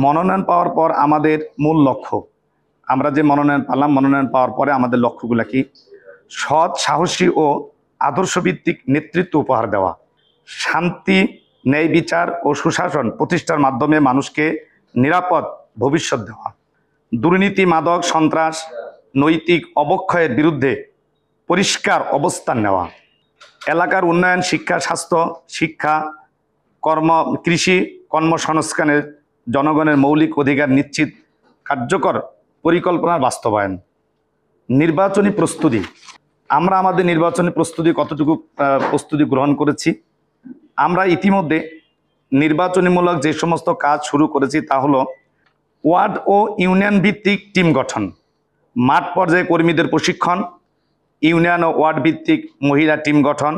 মনোনয়ন পাওয়ার পর আমাদের মূল লক্ষ্য, আমরা যে মনোনয়ন পালাম, মনোনয়ন পাওয়ার পরে আমাদের লক্ষ্যগুলো কি? সৎ, সাহসী ও আদর্শভিত্তিক নেতৃত্ব উপহার দেওয়া, শান্তি, ন্যায় বিচার ও সুশাসন প্রতিষ্ঠার মাধ্যমে মানুষকে নিরাপদ ভবিষ্যৎ দেওয়া, দুর্নীতি, মাদক, সন্ত্রাস, নৈতিক অবক্ষয়ের বিরুদ্ধে পরিষ্কার অবস্থান নেওয়া, এলাকার উন্নয়ন, শিক্ষা, স্বাস্থ্য, শিক্ষা, কৃষি, কর্মসংস্থানের জনগণের মৌলিক অধিকার নিশ্চিত কার্যকর পরিকল্পনার বাস্তবায়ন। নির্বাচনী প্রস্তুতি, আমরা আমাদের নির্বাচনী প্রস্তুতি কতটুকু প্রস্তুতি গ্রহণ করেছি? আমরা ইতিমধ্যে নির্বাচনীমূলক যে সমস্ত কাজ শুরু করেছি তা হলো ওয়ার্ড ও ইউনিয়ন ভিত্তিক টিম গঠন, মাঠ পর্যায়ে কর্মীদের প্রশিক্ষণ, ইউনিয়ন ও ওয়ার্ড ভিত্তিক মহিলা টিম গঠন,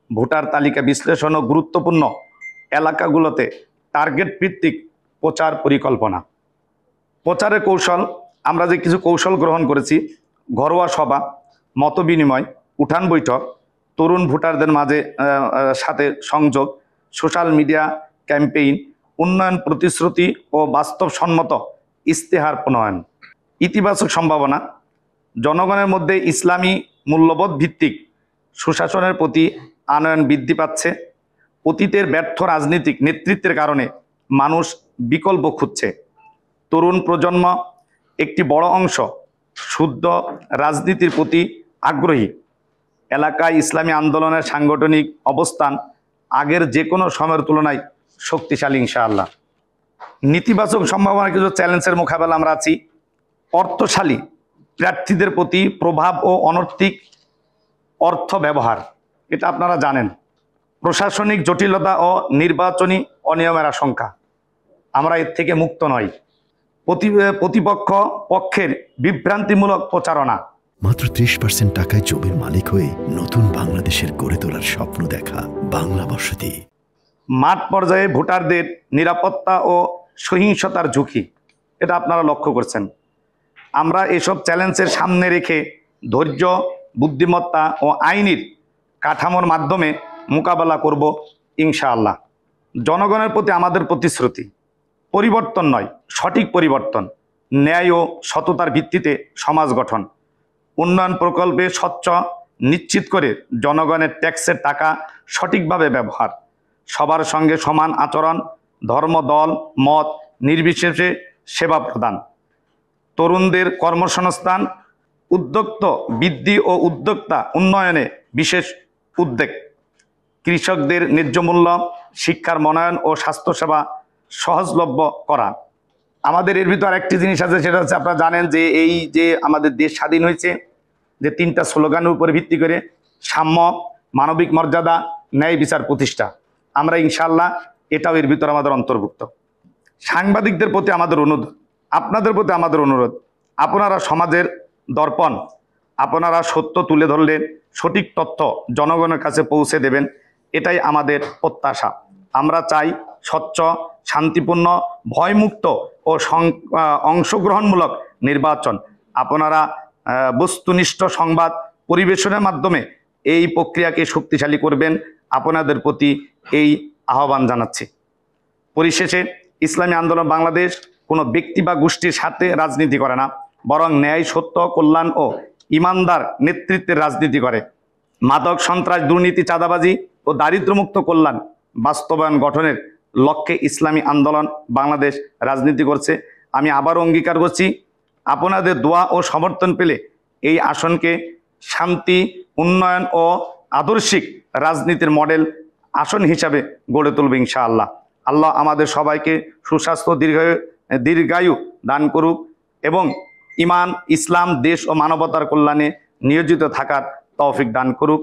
ভোটার তালিকা বিশ্লেষণ ও গুরুত্বপূর্ণ এলাকাগুলোতে টার্গেট ভিত্তিক প্রচার পরিকল্পনা। প্রচারের কৌশল, আমরা যে কিছু কৌশল গ্রহণ করেছি: ঘরোয়া সভা, মতবিনিময়, উঠান বৈঠক, তরুণ ভোটারদের মাঝে সাথে সংযোগ, সোশ্যাল মিডিয়া ক্যাম্পেইন, উন্নয়ন প্রতিশ্রুতি ও বাস্তবসম্মত ইশতেহার প্রণয়ন। ইতিবাচক সম্ভাবনা, জনগণের মধ্যে ইসলামী মূল্যবোধ ভিত্তিক সুশাসনের প্রতি আনয়ন বৃদ্ধি পাচ্ছে। অতীতের ব্যর্থ রাজনৈতিক নেতৃত্বের কারণে মানুষ বিকল্প খুঁজছে। তরুণ প্রজন্ম একটি বড় অংশ শুদ্ধ রাজনীতির প্রতি আগ্রহী। এলাকায় ইসলামী আন্দোলনের সাংগঠনিক অবস্থান আগের যে কোনো সময়ের তুলনায় শক্তিশালী ইনশাআল্লাহ। নেতিবাচক সম্ভাবনা, কিছু চ্যালেঞ্জের মোকাবেলা আমরা আছি। অর্থশালী প্রার্থীদের প্রতি প্রভাব ও অনৈতিক অর্থ ব্যবহার, এটা আপনারা জানেন। প্রশাসনিক জটিলতা ও নির্বাচনী অনিয়মের আশঙ্কা, আমরা এর থেকে মুক্ত নই। প্রতিপক্ষ পক্ষের বিভ্রান্তিমূলক প্রচারণা। মাত্র 30% টাকায় জমির মালিক হয়ে নতুন বাংলাদেশের গড়ে তোলার স্বপ্ন দেখা বাংলা বসতি। মাঠ পর্যায়ে ভোটারদের নিরাপত্তা ও সহিংসতার ঝুঁকি, এটা আপনারা লক্ষ্য করছেন। আমরা এসব চ্যালেঞ্জের সামনে রেখে ধৈর্য, বুদ্ধিমত্তা ও আইনের কাঠামোর মাধ্যমে মোকাবেলা করব ইনশাআল্লাহ। জনগণের প্রতি আমাদের প্রতিশ্রুতি: পরিবর্তন নয়, সঠিক পরিবর্তন, ন্যায় ও সততার ভিত্তিতে সমাজ গঠন, উন্নয়ন প্রকল্পে স্বচ্ছ নিশ্চিত করে জনগণের ট্যাক্সের টাকা সঠিকভাবে ব্যবহার, সবার সঙ্গে সমান আচরণ, ধর্ম, দল, মত নির্বিশেষে সেবা প্রদান, তরুণদের কর্মসংস্থান, উদ্যোক্তা বৃদ্ধি ও উদ্যোক্তা উন্নয়নে বিশেষ উদ্যোগ, কৃষকদের ন্যায্য মূল্য, শিক্ষার মনোনয়ন ও স্বাস্থ্যসেবা সহজলভ্য করা। আমাদের এর ভিতর একটি জিনিস আছে, সেটা হচ্ছে আপনারা জানেন যে এই যে আমাদের দেশ স্বাধীন হয়েছে যে 3টা স্লোগানের উপর ভিত্তি করে: সাম্য, মানবিক মর্যাদা, ন্যায় বিচার প্রতিষ্ঠা। আমরা ইনশাআল্লাহ এটাও এর ভিতর আমাদের অন্তর্ভুক্ত। সাংবাদিকদের প্রতি আমাদের অনুরোধ, আপনাদের প্রতি আমাদের অনুরোধ, আপনারা সমাজের দর্পণ, আপনারা সত্য তুলে ধরলেন, সঠিক তথ্য জনগণের কাছে পৌঁছে দেবেন, এটাই আমাদের প্রত্যাশা। আমরা চাই স্বচ্ছ, শান্তিপূর্ণ, ভয়মুক্ত ও অংশগ্রহণমূলক নির্বাচন। আপনারা বস্তুনিষ্ঠ সংবাদ পরিবেশনের মাধ্যমে এই প্রক্রিয়াকে শক্তিশালী করবেন, আপনাদের প্রতি এই আহ্বান জানাচ্ছি। পরিশেষে, ইসলামী আন্দোলন বাংলাদেশ কোনো ব্যক্তি বা গোষ্ঠীর সাথে রাজনীতি করে না, বরং ন্যায়, সত্য, কল্যাণ ও ইমানদার নেতৃত্বের রাজনীতি করে। মাদক, সন্ত্রাস, দুর্নীতি, চাঁদাবাজি ও দারিদ্র্যমুক্ত কল্যাণ বাস্তবায়ন গঠনের লক্ষ্যে ইসলামী আন্দোলন বাংলাদেশ রাজনীতি করছে। আমি আবারও অঙ্গীকার করছি, আপনাদের দোয়া ও সমর্থন পেলে এই আসনকে শান্তি, উন্নয়ন ও আদর্শিক রাজনীতির মডেল আসন হিসাবে গড়ে তুলবে ইনশাআল্লাহ। আল্লাহ আমাদের সবাইকে সুস্বাস্থ্য, দীর্ঘায়ু দান করুক এবং ইমান, ইসলাম, দেশ ও মানবতার কল্যাণে নিয়োজিত থাকার তৌফিক দান করুক।